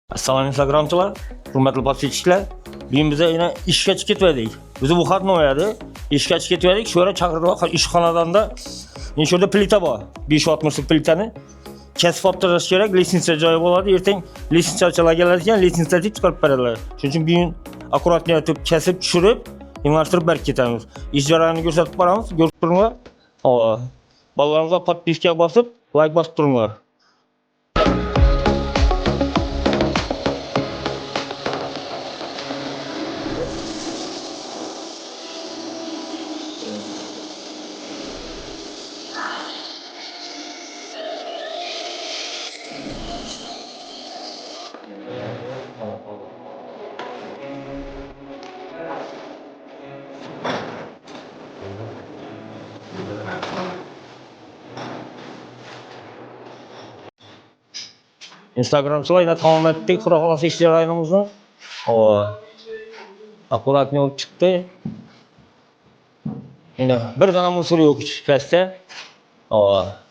Assalomu Instagramchilar, hurmatli podpисchilar. Bugun biz yana ishga chiqib ketdik. Biz bu xatni o'yadi. Ishga chiqib ketdik. Shu yerga chaqirdilar ishxonadanda. Men shu yerda plita bor. 560 plitani kesib olib turish kerak. Lisensiya joyi bo'ladi. Ertaga lisensiyachilar keladigan, lisensiya chiqarib beradilar. Shuning uchun bugun akkuratni aytib kesib tushirib, yengashtirib berib ketamiz. Ish jarayonini ko'rsatib boramiz. Ko'rib turinglar. Hop. Bolalarga podpiska bosib, like bosib turinglar. Instagramchilar yana tamom etdik. Xudo xolasa ish jarayonimizni. Hop. Akkuratni olib chiqdi. Endi bir dona musor yo'q ichib pastda. Hop.